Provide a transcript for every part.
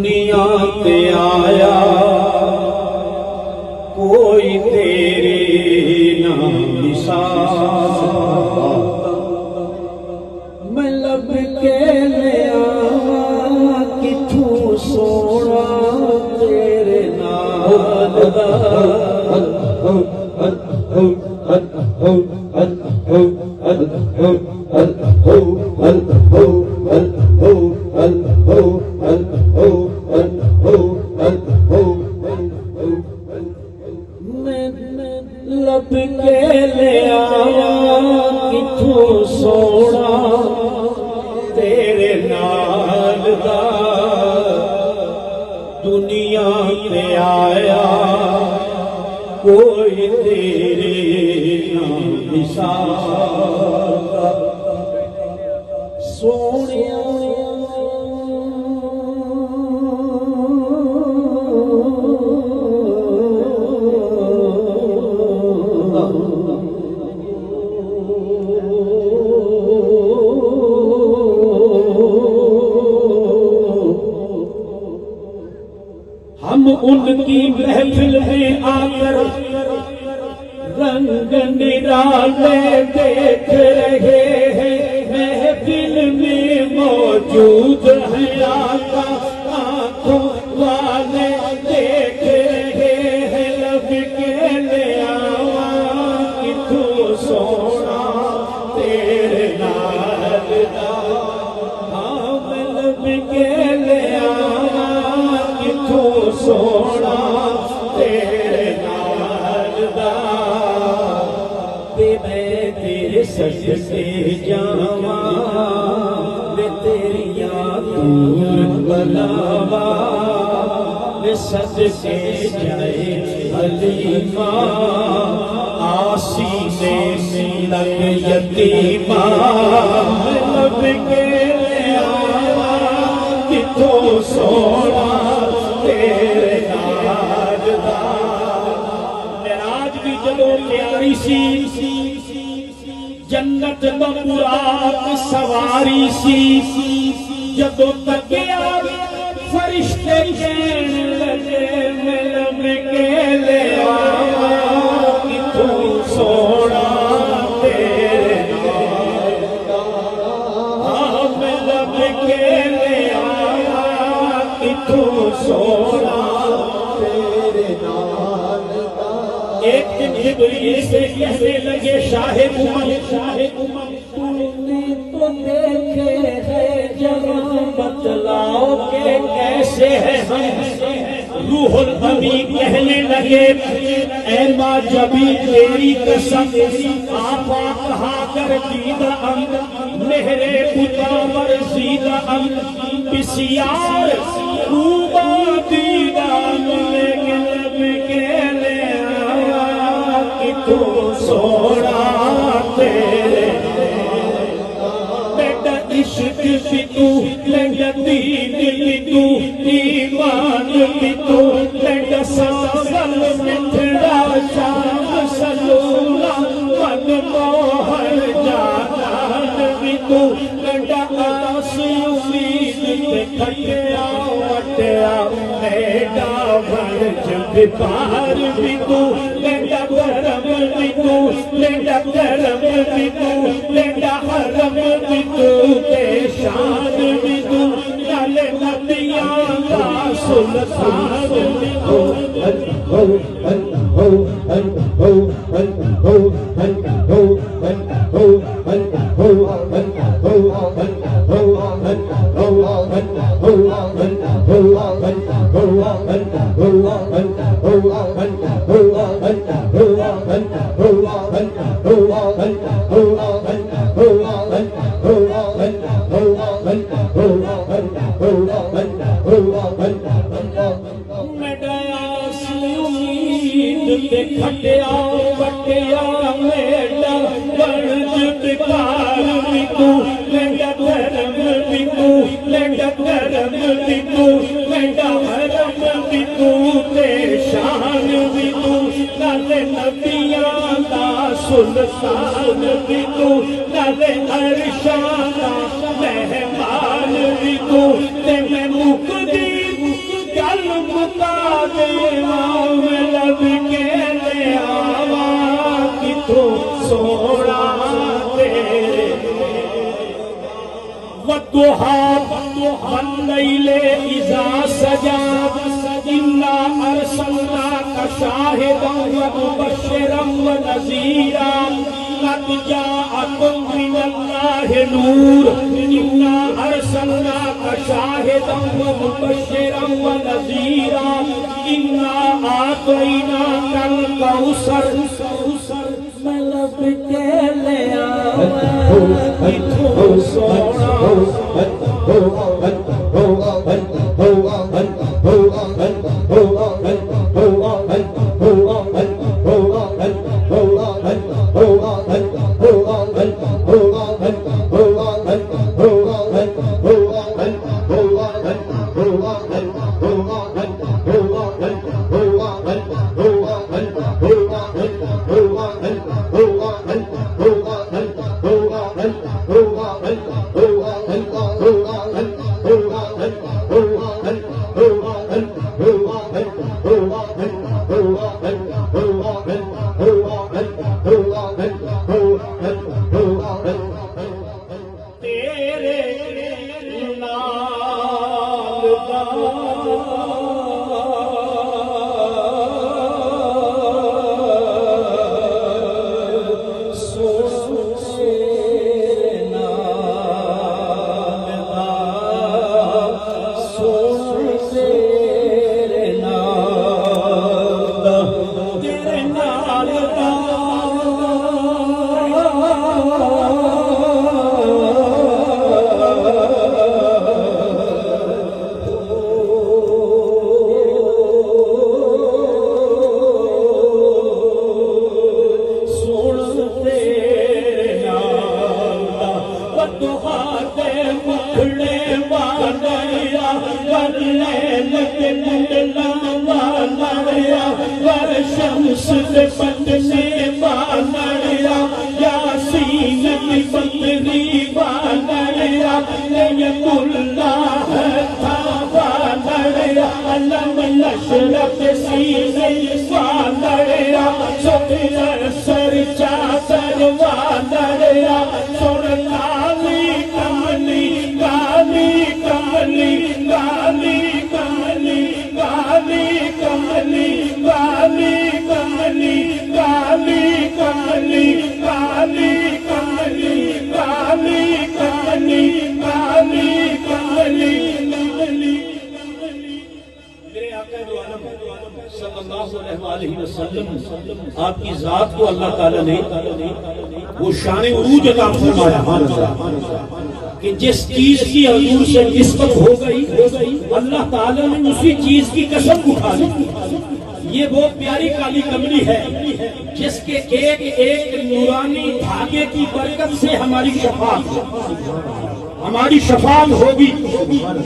دنیا پہ آیا کوئی تیرے نام مثال میں لب کے لیا کتھوں سونا تیرے نال دا لب کے لیا کتھوں سونا تیرے نال دا دنیا پہ آیا کوئی تیرے نام مثال سونیا ہم ان کی محفل میں آ کر رنگ نرالے دیکھ رہے ہیں محفل میں موجود ہیں آقا آنکھوں والے دیکھ رہے ہیں لب کے لیا کتھوں سونا تیرے نال دا ہاں میں لب کے لیا کتھوں سونا تیرے نال دا تے میں تیرے سجدے جاواں میں تیریاں دور بلاواں میں صدقے جائے حلیمہ آسینے میں لگ یتیمہ میں لب کے لیا کتھوں سونا تیرے نال دا معراج بھی جدوں پیاری سی جنت دا براق سواری سی جدوں تکیا فرشتے کہن لگے میں لب کے لیا کتھوں سونا تیرے نال دا ہاں میں لب کے لیا کتھوں سونا تیرے نال دا ایک دن جبریل سے کہنے لگے شاہ امم تو نے تو دیکھے ہے جہاں بتلاؤ کہ کیسے ہے ہم روح الامین کہنے لگے اے ماں جبی تیری قسم آپا کہا کر دیدہ مہرے پتاور زیدہ بسیار روبا دیدہ ملے کے لب کے لیا کتھوں سونا تیرے بیٹا عشق بھی تو بیٹا دین بھی تو ایمان بھی تو بیٹا سازل مٹھڑا شام سلولا من موہر جانان بھی تو بیٹا آس امید پہ کھٹیا وٹیا بیٹا ورج پار بھی تو بیٹا کرم بھی تو بیٹا کرم بھی تو بیٹا حرم بھی تو شان بھی تو نال نبیاں دا سلطان بھی تو کھٹیا وٹیا میڈا ورج بکار بھی تو میڈا دھرم بھی تو میڈا کرم بھی تو میڈا حرم بھی تو تے شان بھی تو نال نبیاں دا سلطان بھی تو نال عرشاں دا مہمان بھی تو تے میں مقدیر مکا دیواں میں لب کے لے آوا کتوں سونا تیرے والضحى والليل إذا سجى إنا أرسلناك شاهدا ومبشرا ونذيرا قد جاءكم من الله نور إنا أرسلناك شاهدا ومبشرا ونذيرا إنا أعطيناك الكوثر میں لب کے لے آواں کتوں سونا آپ کی ذات کو اللہ تعالیٰ نے وہ شان عروج عطا فرمایا کہ جس چیز کی حضور سے نسبت ہو گئی اللہ تعالیٰ نے اسی چیز کی قسم اٹھا لی. یہ بہت پیاری کالی کملی ہے جس کے ایک ایک نورانی دھاگے کی برکت سے ہماری شفاعت ہوگی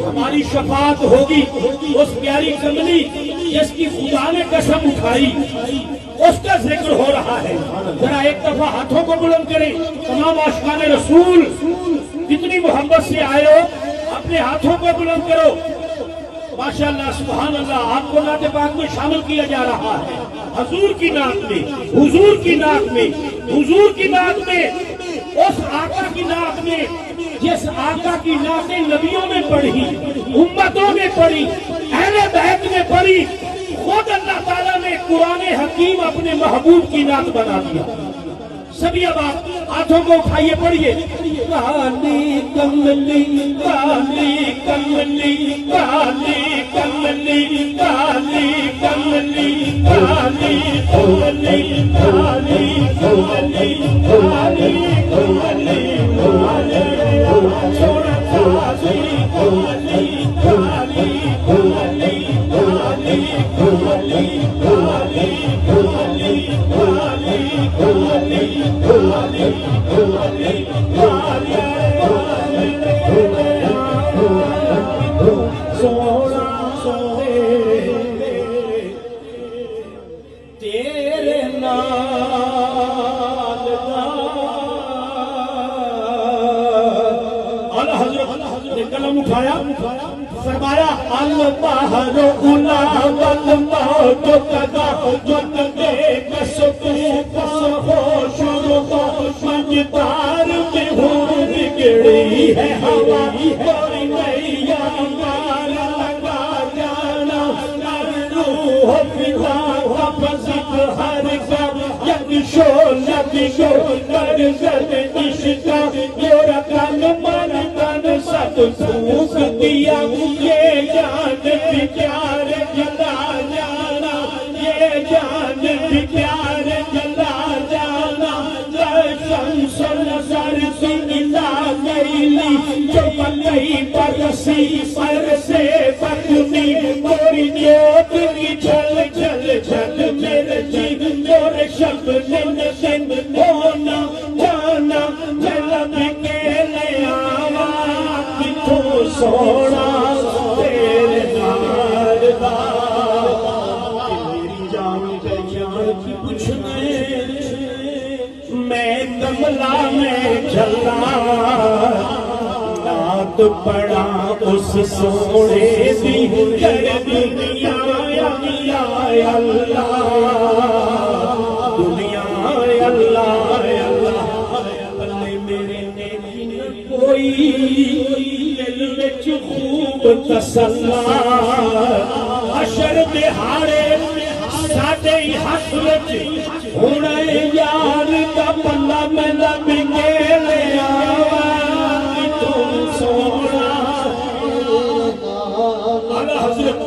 ہماری شفاعت ہوگی. اس پیاری کملی جس کی خدا نے قسم اٹھائی اس کا ذکر ہو رہا ہے. ذرا ایک دفعہ ہاتھوں کو بلند کریں تمام عاشقان رسول جتنی محبت سے آئے ہو اپنے ہاتھوں کو بلند کرو. ماشاءاللہ سبحان اللہ آپ کو نعت پاک میں شامل کیا جا رہا ہے. حضور کی نعت میں حضور کی نعت میں حضور کی نعت میں اس آقا کی نعت میں جس آقا کی نعتیں نبیوں نے پڑھی امتوں نے پڑھی اہل بیت نے پڑھی خود اللہ تعالیٰ نے قرآن حکیم اپنے محبوب کی نعت بنا دیا. سبھی اب آپ ہاتھوں کو اٹھائیے پڑھیے. کالی کملی کالی کملی کالی کملی کالی کملی کالی کملی کالی کملی کالی کملی چھوڑا کالی کملی کالی کملی کالی کملی کالی کملی کالی تیرے نال حضرت نے قلم اٹھایا فرمایا باہر اولا والموت کدا جن دے کسکو ہو شروع مجدار میں ہوں بگڑی ہے ہوا کوئی نیا مار لگا جانا ہر روح فضا حفظت ہر گم یک شولہ بگو کر زد عشقہ یورا کن من کن سب پھوک دیا یہ جان بھی پیار جلا جانا یہ جان بھی پیار جلا جانا شمس نظر سی الا گیلی جو پلئی برسی سر سے بکنی کوئی جوت کی جھل جھل جھل میرے جی میرے شب دن دن ہونا جانا جلم کے لے آوا کتوں سونا تیرے نال دا میری جان کے جان کی پوچھنے میں کملا میں جلا نعت پڑا اس سونے دی کر دنیا یا اللہ دنیا اللہ بلے میرے نیکی نہ کوئی دل وچ خوب تسلا حشر دہاڑے ساڈے حشر وچ ہونا یار دا پلا میں لب کے لے آوا تم سونا اعلیٰ حضرت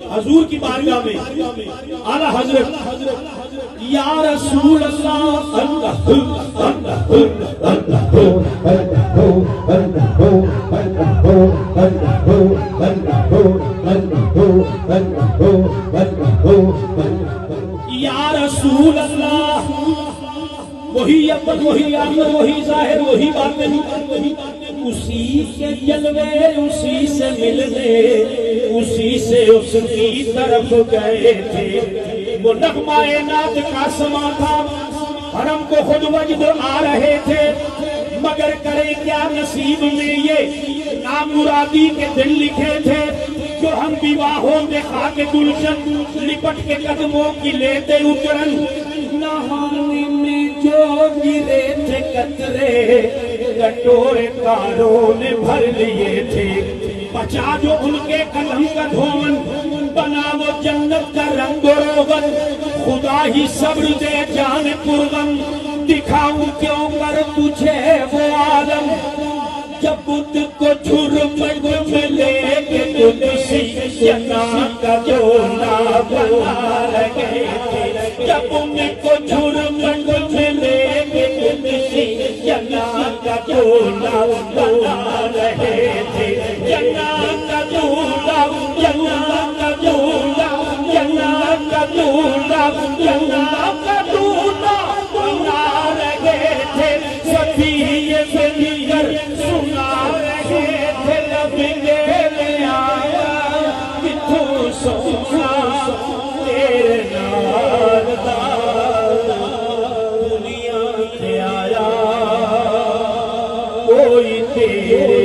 حضور کی بارگاہ میں اعلیٰ حضرت یا رسول اللہ یا رسول اللہ وہی اول وہی آخر وہی ظاہر وہی باطن اسی کے جلوے اسی سے ملنے اسی سے اس کی طرف گئے تھے وہ نغمہ نعت کا سما تھا حرم کو خود وجد آ رہے تھے مگر کرے کیا نصیب میں یہ نامرادی کے دن لکھے تھے جو ہم بیواہوں میں خاک گلشن لپٹ کے قدموں کی لیتے اترن نہانی میں جو گرے تھے قطرے کٹورے کاروں نے بھر لیے تھے بچا جو ان کے قلم کا دھون بنا وہ جنت کا رنگ و روغن خدا ہی صبر دے جان پرغم دکھاؤں کیوں کر تجھے وہ عالم جب بدھ کو جھرمٹ میں لے کے تجھسی جنات کا جو نا بنا رہے تھے جب ان کو جھرمٹ میں لے کے تجھسی جنات کا جو نا بنا رہے تھے جنات کا جھولا جنات کا جھولا جنات کا جھولا جنات کا جھولا بنا رہے تھے سبھی یہ کر سنا رہے تھے لب لے آیا کتوں سونا تیرے نال دا دنیا سے آیا کوئی تیرے